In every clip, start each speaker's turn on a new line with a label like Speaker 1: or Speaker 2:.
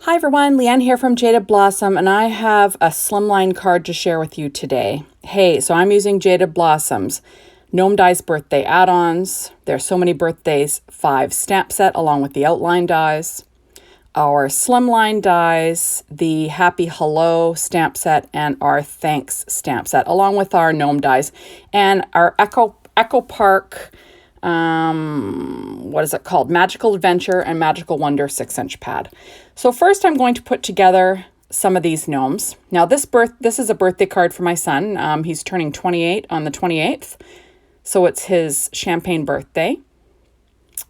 Speaker 1: Hi everyone, Leanne here from Jaded Blossom, and I have a slimline card to share with you today. Hey, so I'm using Jaded Blossoms, Gnome Dies Birthday Add Ons. There's So Many Birthdays 5 stamp set along with the outline dies, our slimline dies, the Happy Hello stamp set, and our Thanks stamp set, along with our gnome dies, and our Echo Park, what is it called? Magical Adventure and Magical Wonder 6-inch pad. So first I'm going to put together some of these gnomes. Now this is a birthday card for my son. He's turning 28 on the 28th. So it's his champagne birthday.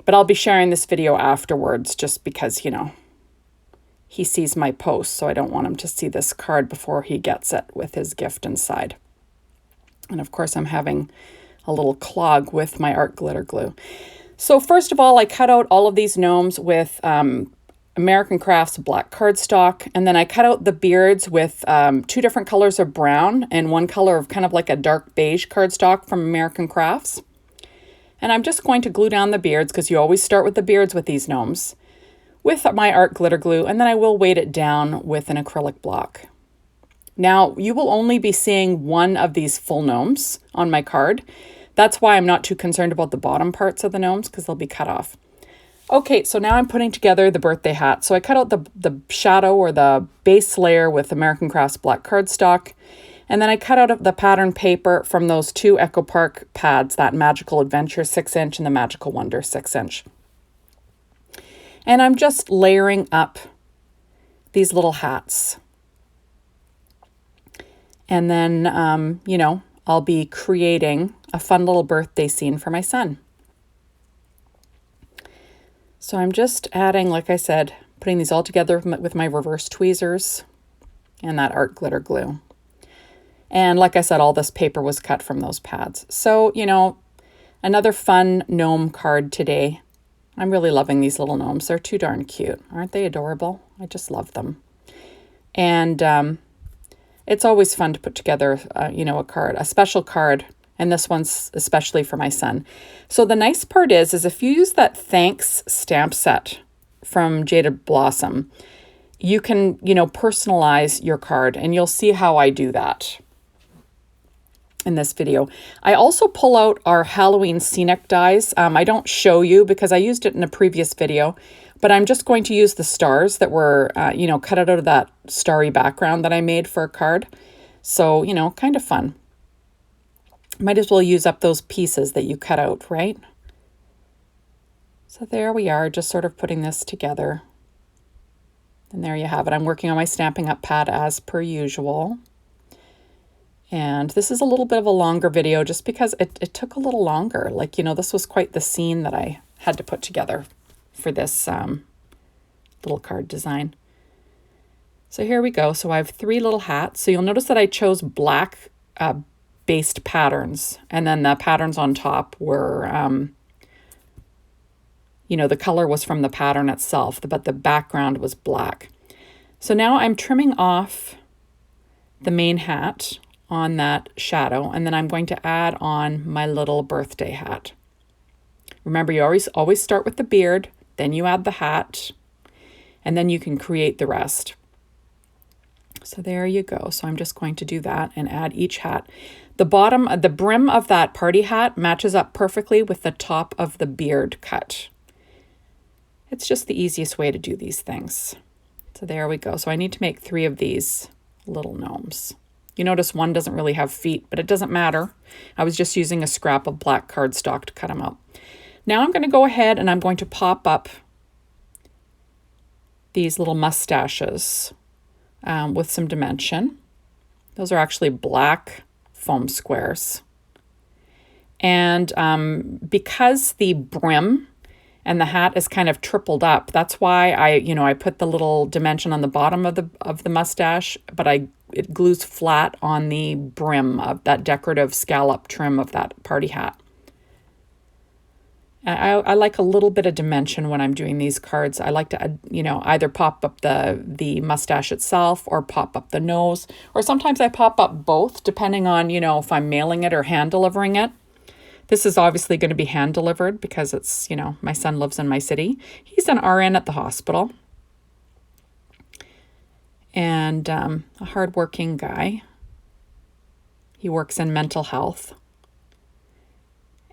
Speaker 1: But I'll be sharing this video afterwards just because, he sees my post. So I don't want him to see this card before he gets it with his gift inside. And of course I'm having a little clog with my art glitter glue. So first of all, I cut out all of these gnomes with American Crafts black cardstock, and then I cut out the beards with 2 different colors of brown and 1 color of kind of like a dark beige cardstock from American Crafts. And I'm just going to glue down the beards, because you always start with the beards with these gnomes, with my art glitter glue, and then I will weight it down with an acrylic block. Now, you will only be seeing one of these full gnomes on my card. That's why I'm not too concerned about the bottom parts of the gnomes, because they'll be cut off. Okay, so now I'm putting together the birthday hat. So I cut out the shadow or the base layer with American Crafts black cardstock. And then I cut out the pattern paper from those 2 Echo Park pads, that Magical Adventure 6-inch and the Magical Wonder 6-inch. And I'm just layering up these little hats. And then, I'll be creating a fun little birthday scene for my son. So I'm just adding, like I said, putting these all together with my reverse tweezers and that art glitter glue. And like I said, all this paper was cut from those pads. So, another fun gnome card today. I'm really loving these little gnomes. They're too darn cute. Aren't they adorable? I just love them. And it's always fun to put together, a card, a special card. And this one's especially for my son. So the nice part is if you use that Thanks stamp set from Jaded Blossom, you can, personalize your card, and you'll see how I do that in this video. I also pull out our Halloween Scenic dies. I don't show you because I used it in a previous video, but I'm just going to use the stars that were, cut out of that starry background that I made for a card. So, kind of fun. Might as well use up those pieces that you cut out, right? So there we are, just sort of putting this together. And there you have it. I'm working on my Stampin' Up pad as per usual. And this is a little bit of a longer video just because it took a little longer. This was quite the scene that I had to put together for this little card design. So here we go. So I have 3 little hats. So you'll notice that I chose black based patterns, and then the patterns on top were the color was from the pattern itself, but the background was black. So now I'm trimming off the main hat on that shadow, and then I'm going to add on my little birthday hat. Remember, you always start with the beard, then you add the hat, and then you can create the rest. So there you go. So I'm just going to do that and add each hat. The brim of that party hat matches up perfectly with the top of the beard cut. It's just the easiest way to do these things. So there we go. So I need to make 3 of these little gnomes. You notice one doesn't really have feet, but it doesn't matter. I was just using a scrap of black cardstock to cut them out. Now I'm going to go ahead and I'm going to pop up these little mustaches with some dimension. Those are actually black foam squares. And because the brim and the hat is kind of tripled up, that's why I put the little dimension on the bottom of the mustache, but it glues flat on the brim of that decorative scallop trim of that party hat. I like a little bit of dimension when I'm doing these cards. I like to, either pop up the mustache itself or pop up the nose. Or sometimes I pop up both, depending on, if I'm mailing it or hand delivering it. This is obviously going to be hand delivered because it's, my son lives in my city. He's an RN at the hospital. and a hardworking guy. He works in mental health.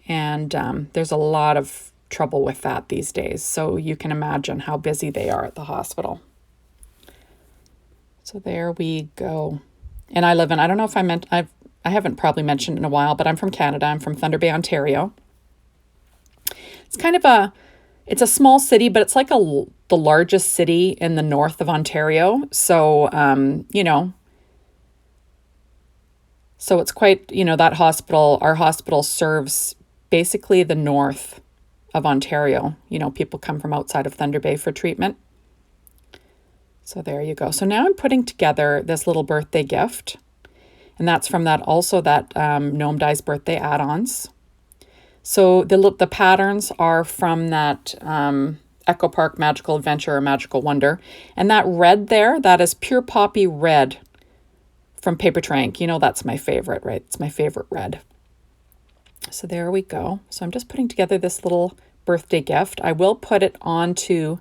Speaker 1: And there's a lot of trouble with that these days. So you can imagine how busy they are at the hospital. So there we go. And I live in, I don't know if I haven't probably mentioned in a while, but I'm from Canada. I'm from Thunder Bay, Ontario. It's kind of it's a small city, but it's like the largest city in the north of Ontario. So, so it's quite, that hospital, our hospital serves basically the north of Ontario. People come from outside of Thunder Bay for treatment. So there you go. So now I'm putting together this little birthday gift. And that's from that Gnome Dies Birthday Add Ons. So the patterns are from that Echo Park Magical Adventure or Magical Wonder. And that red there, that is Pure Poppy Red from Paper Trank. That's my favorite, right? It's my favorite red. So there we go. So I'm just putting together this little birthday gift. I will put it onto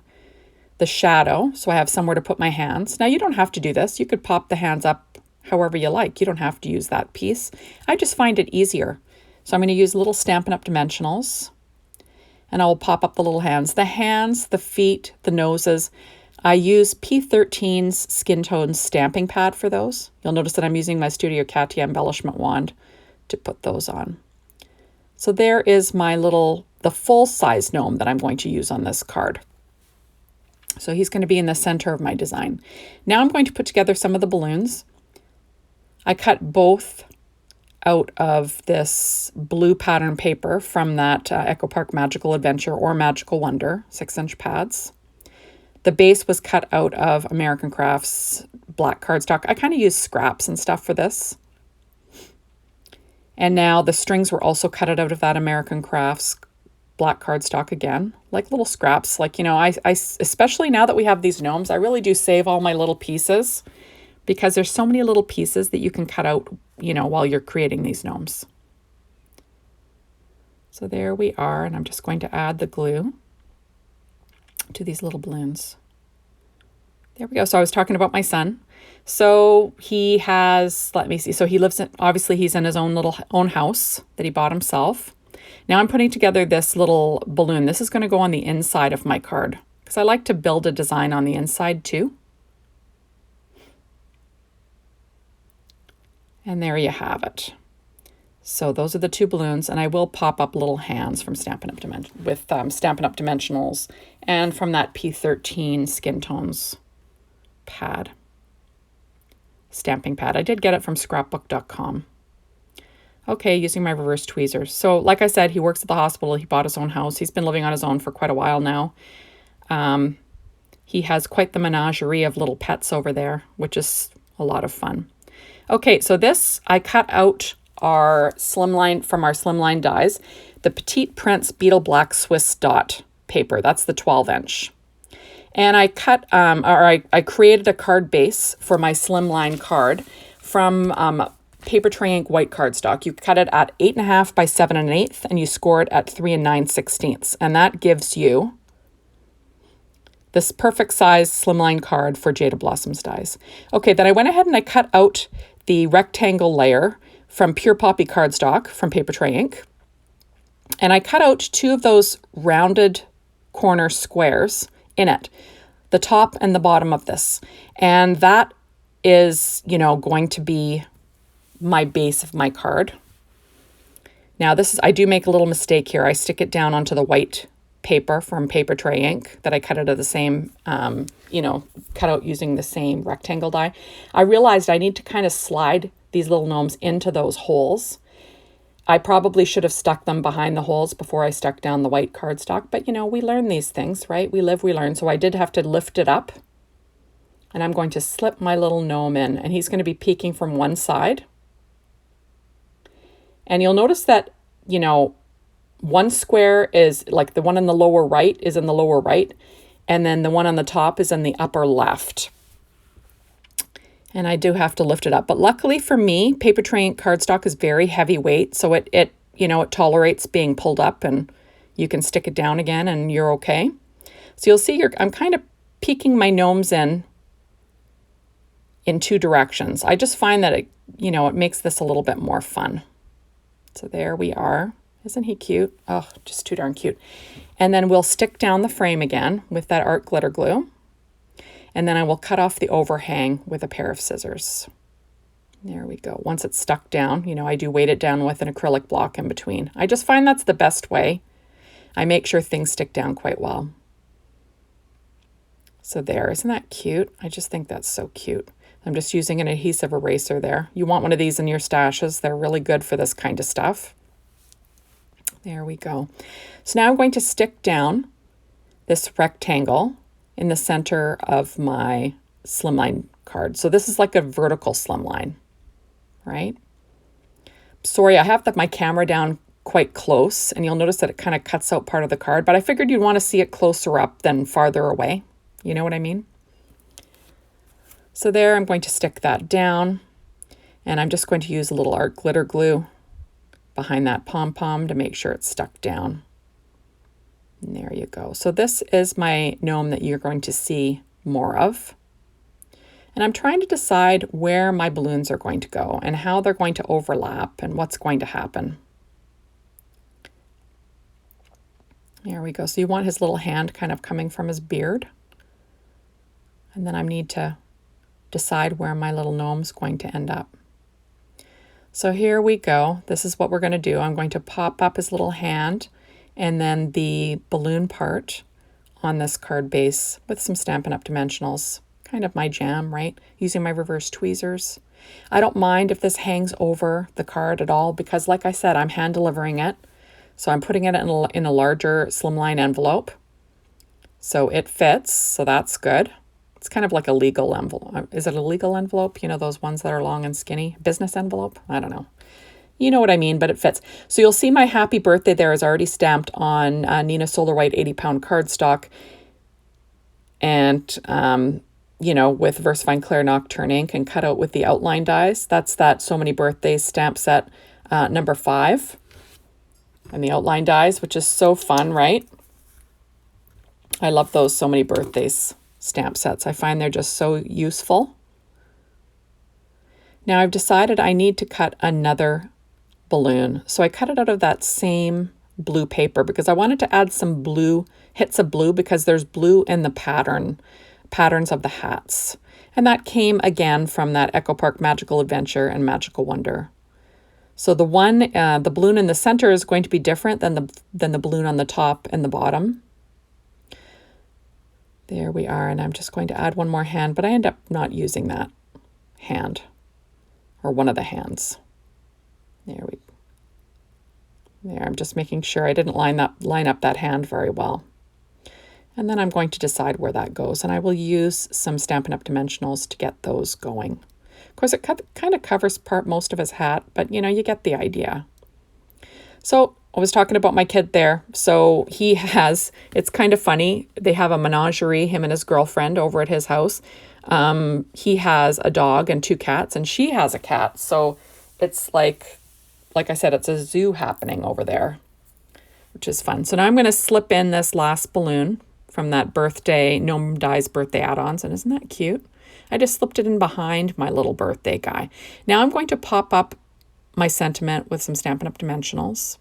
Speaker 1: the shadow so I have somewhere to put my hands. Now you don't have to do this. You could pop the hands up however you like. You don't have to use that piece. I just find it easier. So I'm going to use little Stampin' Up! Dimensionals, and I will pop up the little hands. The hands, the feet, the noses. I use P13's Skin Tone stamping pad for those. You'll notice that I'm using my Studio Katia embellishment wand to put those on. So there is the full-size gnome that I'm going to use on this card. So he's going to be in the center of my design. Now I'm going to put together some of the balloons. I cut both out of this blue pattern paper from that Echo Park Magical Adventure or Magical Wonder 6-inch pads. The base was cut out of American Crafts black cardstock. I kind of use scraps and stuff for this. And now the strings were also cut out of that American Crafts black cardstock again, like little scraps. Like, I especially now that we have these gnomes, I really do save all my little pieces because there's so many little pieces that you can cut out, while you're creating these gnomes. So there we are, and I'm just going to add the glue to these little balloons. There we go. So I was talking about my son. So he has, let me see. So he lives in, obviously he's in his own house that he bought himself. Now I'm putting together this little balloon. This is going to go on the inside of my card because I like to build a design on the inside too. And there you have it. So those are the two balloons, and I will pop up little hands from Stampin' Up! Stampin' Up! Dimensionals and from that P13 Skin Tones pad, stamping pad. I did get it from scrapbook.com. Okay, using my reverse tweezers. So like I said, he works at the hospital. He bought his own house. He's been living on his own for quite a while now. He has quite the menagerie of little pets over there, which is a lot of fun. Okay, so this, I cut out our Slimline dies, the Petite Prince Beetle Black Swiss Dot paper. That's the 12-inch. And I cut, I created a card base for my Slimline card from Paper Tray Ink white cardstock. You cut it at 8.5 by 7 1/8, and you score it at 3 9/16. And that gives you this perfect size Slimline card for Jaded Blossoms dies. Okay, then I went ahead and I cut out the rectangle layer from Pure Poppy cardstock from Paper Tray Ink. And I cut out 2 of those rounded corner squares in it, the top and the bottom of this. And that is, going to be my base of my card. Now I do make a little mistake here. I stick it down onto the white paper from Paper Tray Ink that I cut out of the same, cut out using the same rectangle die. I realized I need to kind of slide these little gnomes into those holes. I probably should have stuck them behind the holes before I stuck down the white cardstock, but we learn these things, right? We live, we learn. So I did have to lift it up, and I'm going to slip my little gnome in, and he's going to be peeking from one side. And you'll notice that, one square is like the one in the lower right is in the lower right, and then the one on the top is in the upper left. And I do have to lift it up. But luckily for me, Paper Tray Ink cardstock is very heavyweight, so it tolerates being pulled up, and you can stick it down again and you're okay. So you'll see I'm kind of peeking my gnomes in in two directions. I just find that it makes this a little bit more fun. So there we are. Isn't he cute? Oh, just too darn cute. And then we'll stick down the frame again with that art glitter glue. And then I will cut off the overhang with a pair of scissors. There we go. Once it's stuck down, I do weight it down with an acrylic block in between. I just find that's the best way. I make sure things stick down quite well. So there, isn't that cute? I just think that's so cute. I'm just using an adhesive eraser there. You want one of these in your stashes. They're really good for this kind of stuff. There we go. So now I'm going to stick down this rectangle in the center of my slimline card. So this is like a vertical slimline, right? Sorry, I have my camera down quite close, and you'll notice that it kind of cuts out part of the card, but I figured you'd want to see it closer up than farther away. You know what I mean? So there, I'm going to stick that down, and I'm just going to use a little art glitter glue behind that pom-pom to make sure it's stuck down. And there you go. So this is my gnome that you're going to see more of. And I'm trying to decide where my balloons are going to go and how they're going to overlap and what's going to happen. There we go. So you want his little hand kind of coming from his beard. And then I need to decide where my little gnome's going to end up. So here we go. This is what we're going to do. I'm going to pop up his little hand and then the balloon part on this card base with some Stampin' Up! Dimensionals. Kind of my jam, right? Using my reverse tweezers. I don't mind if this hangs over the card at all because, like I said, I'm hand delivering it. So I'm putting it in a larger slimline envelope. So it fits, so that's good. It's kind of like a legal envelope. Is it a legal envelope? Those ones that are long and skinny? Business envelope? I don't know. You know what I mean, but it fits. So you'll see my happy birthday there is already stamped on Nina Solar White 80-pound cardstock. And, with VersaFine Claire Nocturne ink and cut out with the outline dies. That's that So Many Birthdays stamp set number 5. And the outline dies, which is so fun, right? I love those So Many Birthdays stamp sets. I find they're just so useful. Now I've decided I need to cut another balloon. So I cut it out of that same blue paper because I wanted to add some blue, hits of blue, because there's blue in the patterns of the hats. And that came again from that Echo Park Magical Adventure and Magical Wonder. So the balloon in the center is going to be different than the balloon on the top and the bottom. There we are, and I'm just going to add one more hand, but I end up not using that hand, or one of the hands. There, I'm just making sure I didn't line up that hand very well. And then I'm going to decide where that goes, and I will use some Stampin' Up! Dimensionals to get those going. Of course, it kind of covers most of his hat, but you get the idea. So I was talking about my kid there. So it's kind of funny. They have a menagerie, him and his girlfriend, over at his house. He has a dog and 2 cats, and she has a cat. So it's like I said, it's a zoo happening over there, which is fun. So now I'm going to slip in this last balloon from that Gnome Dies Birthday Add Ons. And isn't that cute? I just slipped it in behind my little birthday guy. Now I'm going to pop up my sentiment with some Stampin' Up! Dimensionals.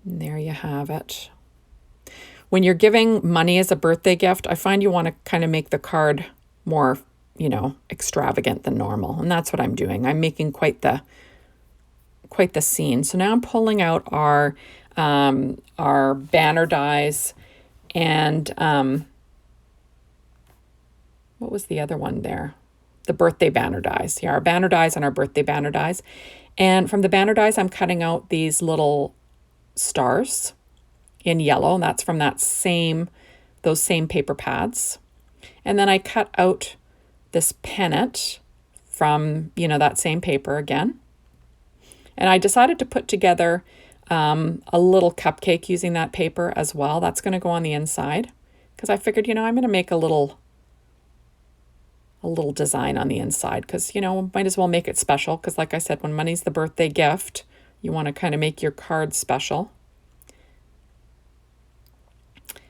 Speaker 1: And there you have it. When you're giving money as a birthday gift, I find you want to kind of make the card more, extravagant than normal. And that's what I'm doing. I'm making quite the scene. So now I'm pulling out our banner dies and what was the other one there? The birthday banner dies. Yeah, our banner dies and our birthday banner dies. And from the banner dies, I'm cutting out these little stars in yellow, and that's from those same paper pads. And then I cut out this pennant from, that same paper again. And I decided to put together a little cupcake using that paper as well. That's going to go on the inside because I figured, I'm going to make a little design on the inside because, might as well make it special because, like I said, when money's the birthday gift, you want to kind of make your card special.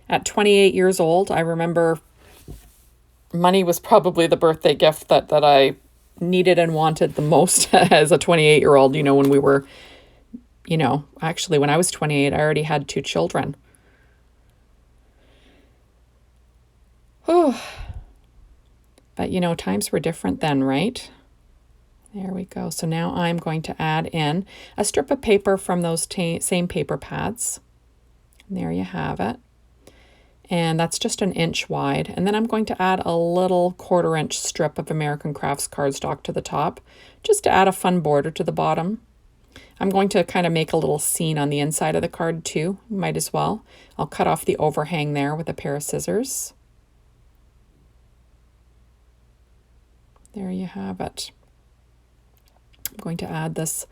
Speaker 1: At 28 years old, I remember money was probably the birthday gift that I needed and wanted the most as a 28-year-old, when we were, actually when I was 28, I already had 2 children. Oh, but times were different then, right? There we go. So now I'm going to add in a strip of paper from those same paper pads. And there you have it. And that's just 1 inch wide. And then I'm going to add a little 1/4 inch strip of American Crafts cardstock to the top, just to add a fun border to the bottom. I'm going to kind of make a little scene on the inside of the card too. Might as well. I'll cut off the overhang there with a pair of scissors. There you have it. I'm going to add this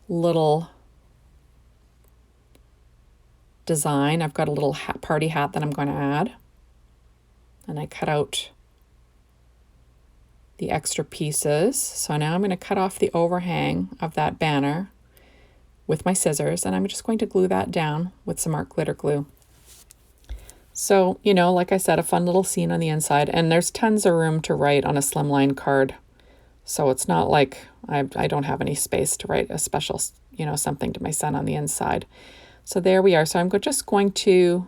Speaker 1: little design. I've got a little party hat that I'm going to add. And I cut out the extra pieces. So now I'm going to cut off the overhang of that banner with my scissors, and I'm just going to glue that down with some art glitter glue. So, like I said, a fun little scene on the inside, and there's tons of room to write on a slimline card. So it's not like I don't have any space to write a special, something to my son on the inside. So there we are. So I'm just going to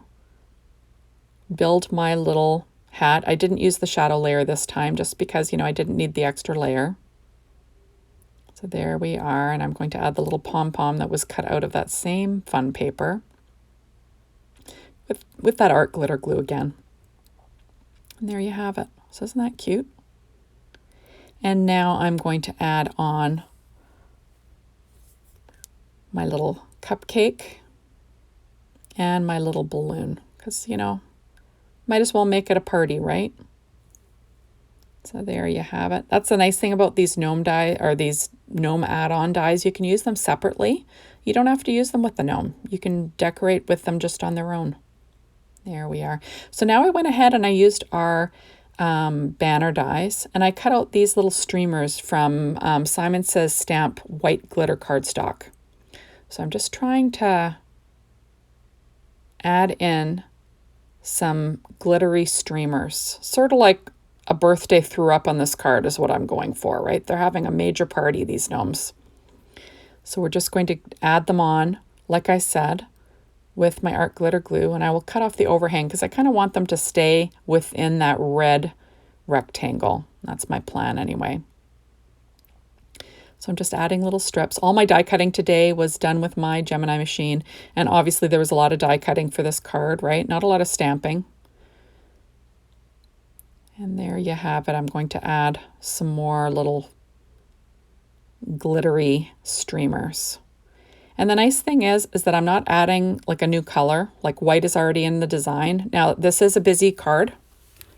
Speaker 1: build my little hat. I didn't use the shadow layer this time just because, I didn't need the extra layer. So there we are. And I'm going to add the little pom-pom that was cut out of that same fun paper with that art glitter glue again. And there you have it. So isn't that cute? And now I'm going to add on my little cupcake and my little balloon, because, might as well make it a party, right? So there you have it. That's the nice thing about these gnome die, or these gnome add-on dies. You can use them separately. You don't have to use them with the gnome. You can decorate with them just on their own. There we are. So now I went ahead and I used our banner dies, and I cut out these little streamers from Simon Says Stamp white glitter cardstock. So I'm just trying to add in some glittery streamers, sort of like a birthday threw up on this card is what I'm going for, right? They're having a major party, these gnomes. So we're just going to add them on, like I said, with my art glitter glue, and I will cut off the overhang because I kind of want them to stay within that red rectangle. That's my plan anyway. So I'm just adding little strips. All my die cutting today was done with my Gemini machine, and obviously there was a lot of die cutting for this card, right? Not a lot of stamping. And there you have it. I'm going to add some more little glittery streamers. And the nice thing is that I'm not adding like a new color, like white is already in the design. Now, this is a busy card,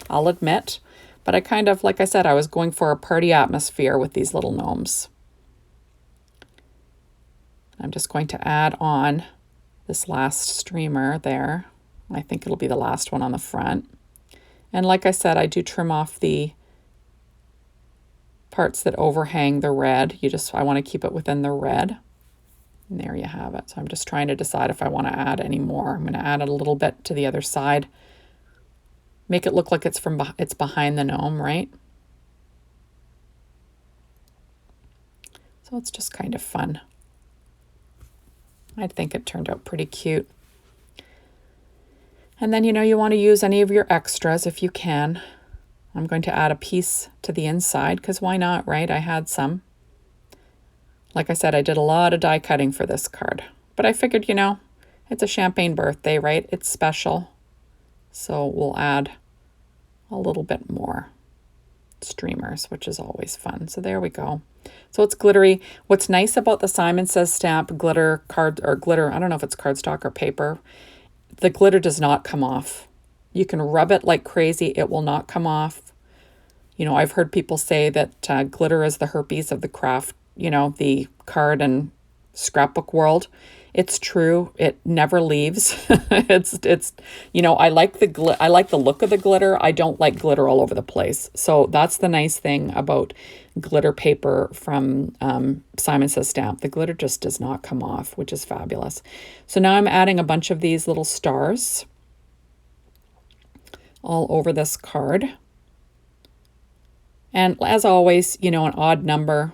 Speaker 1: I'll admit, but I kind of, like I said, I was going for a party atmosphere with these little gnomes. I'm just going to add on this last streamer there. I think it'll be the last one on the front. And like I said, I do trim off the parts that overhang the red. I want to keep it within the red. And there you have it. So I'm just trying to decide if I want to add any more. I'm going to add a little bit to the other side. Make it look like it's behind the gnome, right? So it's just kind of fun. I think it turned out pretty cute. And then, you want to use any of your extras if you can. I'm going to add a piece to the inside because why not, right? I had some. Like I said, I did a lot of die cutting for this card, but I figured, it's a champagne birthday, right? It's special. So we'll add a little bit more streamers, which is always fun. So there we go. So it's glittery. What's nice about the Simon Says Stamp glitter card, or glitter, I don't know if it's cardstock or paper, the glitter does not come off. You can rub it like crazy. It will not come off. I've heard people say that glitter is the herpes of the craft, the card and scrapbook world. It's true. It never leaves. it's I like the look of the glitter. I don't like glitter all over the place. So that's the nice thing about glitter paper from Simon Says Stamp. The glitter just does not come off, which is fabulous. So now I'm adding a bunch of these little stars all over this card. And as always, you know, an odd number.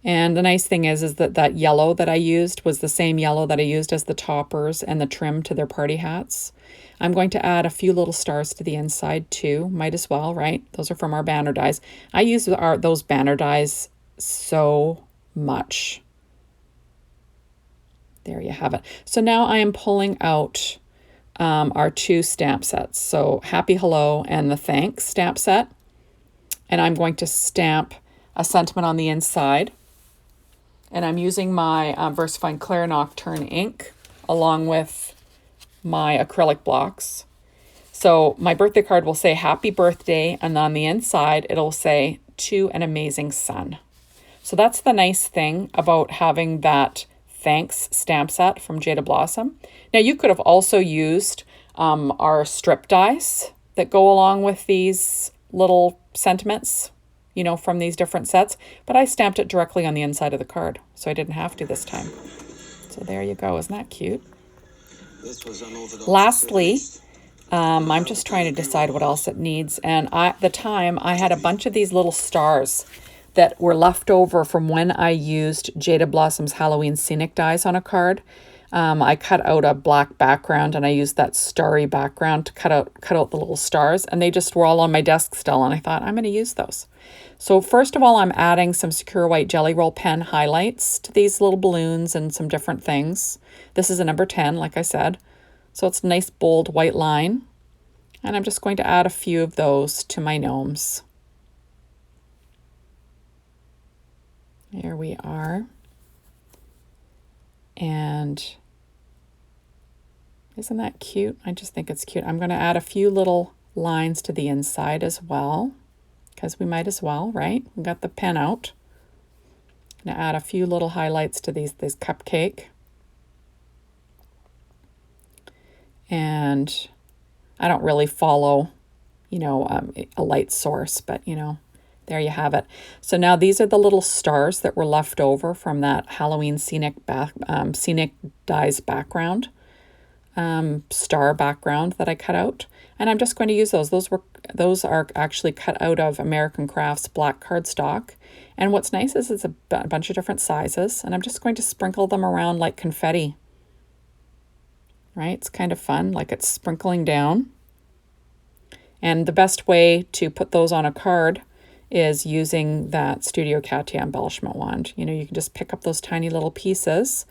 Speaker 1: And the nice thing is that that yellow that I used was the same yellow that I used as the toppers and the trim to their party hats. I'm going to add a few little stars to the inside too. Might as well, right? Those are from our banner dies. I use those banner dies so much. There you have it. So now I am pulling out our 2 stamp sets. So Happy Hello and the Thanks stamp set. And I'm going to stamp a sentiment on the inside. And I'm using my VersaFine Claire Nocturne ink along with my acrylic blocks. So my birthday card will say Happy Birthday, and on the inside it'll say To an Amazing Son. So that's the nice thing about having that Thanks stamp set from Jaded Blossom. Now you could have also used our strip dies that go along with these little sentiments, you know, from these different sets, but I stamped it directly on the inside of the card, so I didn't have to this time. So there you go. Isn't that cute? Lastly, I'm just trying to decide what else it needs, and at the time I had a bunch of these little stars that were left over from when I used Jaded Blossom's Halloween Scenic dies on a card. I cut out a black background and I used that starry background to cut out the little stars, and they just were all on my desk still, and I thought I'm going to use those. So first of all, I'm adding some Secure White Jelly Roll pen highlights to these little balloons and some different things. This is a number 10, like I said. So it's a nice bold white line. And I'm just going to add a few of those to my gnomes. There we are. And isn't that cute? I just think it's cute. I'm going to add a few little lines to the inside as well, because we might as well, right? We got the pen out. I'm going to add a few little highlights to this cupcake. And I don't really follow, you know, a light source, but, you know, there you have it. So now these are the little stars that were left over from that Halloween Scenic dies background, star background that I cut out. And I'm just going to use those. Those are actually cut out of American Crafts black cardstock. And what's nice is it's a bunch of different sizes, and I'm just going to sprinkle them around like confetti. Right? It's kind of fun, like it's sprinkling down. And the best way to put those on a card is using that Studio Katia embellishment wand. You know, you can just pick up those tiny little pieces,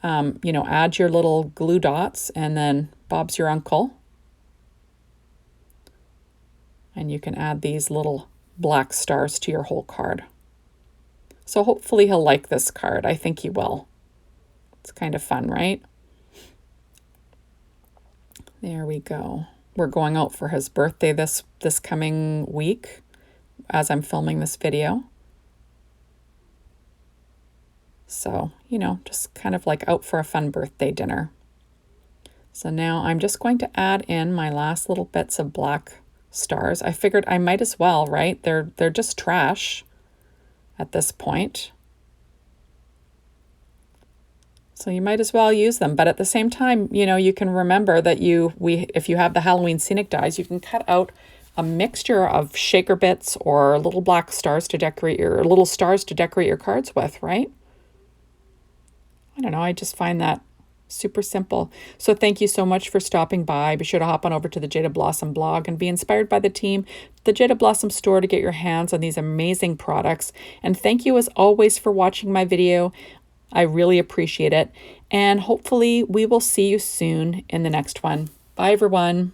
Speaker 1: you know, add your little glue dots, and then Bob's your uncle. And you can add these little black stars to your whole card. So hopefully he'll like this card. I think he will. It's kind of fun, right? There we go. We're going out for his birthday this coming week as I'm filming this video. So, you know, just kind of like out for a fun birthday dinner. So now I'm just going to add in my last little bits of black stars. I figured I might as well, right? They're just trash at this point. So you might as well use them, but at the same time, you know, you can remember that if you have the Halloween Scenic dies, you can cut out a mixture of shaker bits or little black stars to decorate little stars to decorate your cards with, right? I don't know, I just find that super simple. So thank you so much for stopping by. Be sure to hop on over to the Jaded Blossom blog and be inspired by the team, the Jaded Blossom store, to get your hands on these amazing products. And thank you as always for watching my video. I really appreciate it. And hopefully we will see you soon in the next one. Bye, everyone.